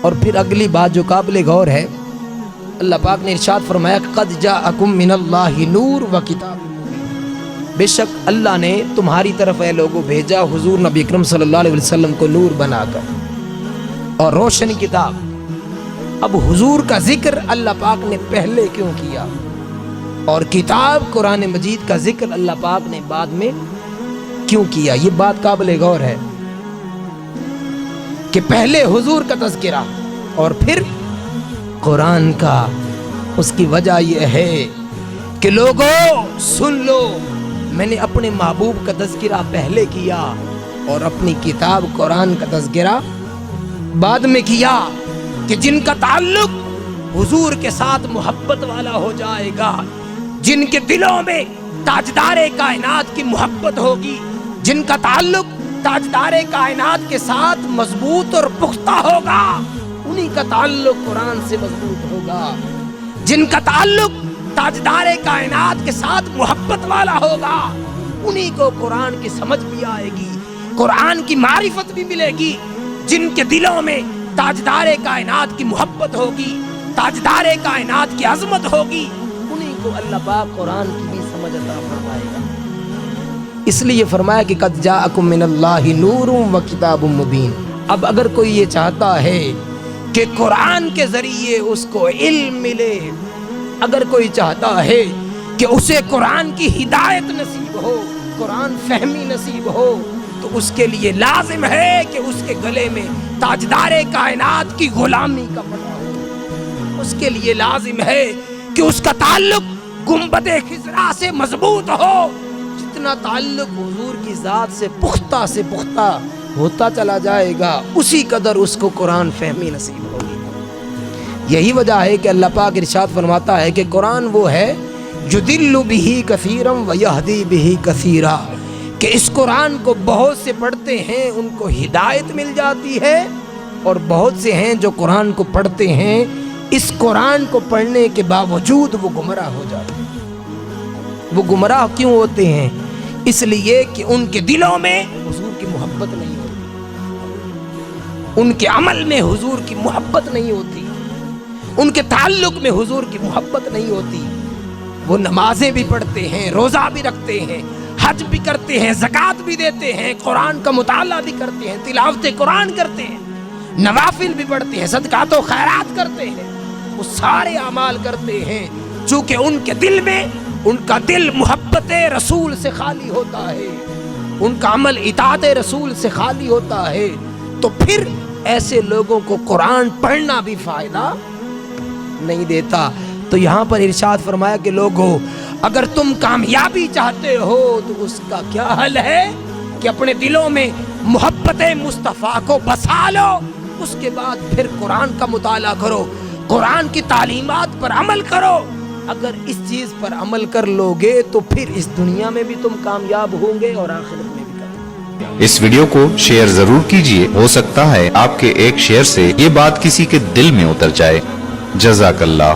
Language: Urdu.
اور پھر اگلی بات جو قابل غور ہے، اللہ پاک نے ارشاد فرمایا قد جاءکم من اللہ نور و کتاب مبین، بے شک اللہ نے تمہاری طرف اے لوگوں بھیجا حضور نبی اکرم صلی اللہ علیہ وسلم کو نور بنا کر اور روشنی کتاب۔ اب حضور کا ذکر اللہ پاک نے پہلے کیوں کیا اور کتاب قرآن مجید کا ذکر اللہ پاک نے بعد میں کیوں کیا؟ یہ بات قابل غور ہے کہ پہلے حضور کا تذکرہ اور پھر قرآن کا۔ اس کی وجہ یہ ہے کہ لوگوں سن لو، میں نے اپنے محبوب کا تذکرہ پہلے کیا اور اپنی کتاب قرآن کا تذکرہ بعد میں کیا، کہ جن کا تعلق حضور کے ساتھ محبت والا ہو جائے گا، جن کے دلوں میں تاجدار کائنات کی محبت ہوگی، جن کا تعلق تاجدار کائنات کے ساتھ مضبوط اور پختہ ہوگا، انہی کا تعلق قرآن سے مضبوط ہوگا۔ جن کا تعلق تاجدار کائنات کے ساتھ محبت والا ہوگا، انہی کو قرآن کی سمجھ بھی آئے گی، قرآن کی معرفت بھی ملے گی۔ جن کے دلوں میں تاجدار کائنات کی محبت ہوگی، تاجدار کائنات کی عظمت ہوگی، انہی کو اللہ پاک قرآن کی بھی سمجھ عطا فرمائے گا۔ اس لیے فرمایا کہ قد جاءکم من اللہ نور و کتاب مبین۔ اب اگر کوئی یہ چاہتا ہے کہ قرآن کے ذریعے اس کو علم ملے، اگر کوئی چاہتا ہے کہ اسے قرآن کی ہدایت نصیب ہو، قرآن فہمی نصیب ہو، تو اس کے لیے لازم ہے کہ اس کے گلے میں تاجدار کائنات کی غلامی کا پٹا ہو۔ اس کے لیے لازم ہے کہ اس کا تعلق گنبد خضرا سے مضبوط ہو۔ جتنا تعلق حضور کی ذات سے پختہ ہوتا چلا جائے گا، اسی قدر اس کو قرآن فہمی نصیب ہوگی۔ یہی وجہ ہے کہ اللہ پاک ارشاد فرماتا ہے کہ قرآن وہ ہے یضل بہ کثیرا و یہدی بہ کثیرا، کہ اس قرآن کو بہت سے پڑھتے ہیں ان کو ہدایت مل جاتی ہے، اور بہت سے ہیں جو قرآن کو پڑھتے ہیں اس قرآن کو پڑھنے کے باوجود وہ گمراہ ہو جاتے ہیں۔ وہ گمراہ کیوں ہوتے ہیں؟ اس لیے کہ ان کے دلوں میں حضور کی محبت نہیں ہوتی، ان کے عمل میں حضور کی محبت نہیں ہوتی، ان کے تعلق میں حضور کی محبت نہیں ہوتی۔ وہ نمازیں بھی پڑھتے ہیں، روزہ بھی رکھتے ہیں، حج بھی کرتے ہیں، زکوٰۃ بھی دیتے ہیں، قرآن کا مطالعہ بھی کرتے ہیں، تلاوت قرآن کرتے ہیں، نوافل بھی پڑھتے ہیں، صدقات و خیرات کرتے ہیں، وہ سارے اعمال کرتے ہیں، چونکہ ان کے دل میں ان کا دل محبت رسول سے خالی ہوتا ہے، ان کا عمل اطاعت رسول سے خالی ہوتا ہے، تو پھر ایسے لوگوں کو قرآن پڑھنا بھی فائدہ نہیں دیتا۔ تو یہاں پر ارشاد فرمایا کہ لوگوں اگر تم کامیابی چاہتے ہو تو اس کا کیا حل ہے کہ اپنے دلوں میں محبت مصطفیٰ کو بسا لو، اس کے بعد پھر قرآن کا مطالعہ کرو، قرآن کی تعلیمات پر عمل کرو۔ اگر اس چیز پر عمل کر لوگے تو پھر اس دنیا میں بھی تم کامیاب ہوں گے اور آخرت میں بھی کامیاب۔ اس ویڈیو کو شیئر ضرور کیجئے، ہو سکتا ہے آپ کے ایک شیئر سے یہ بات کسی کے دل میں اتر جائے۔ جزاک اللہ۔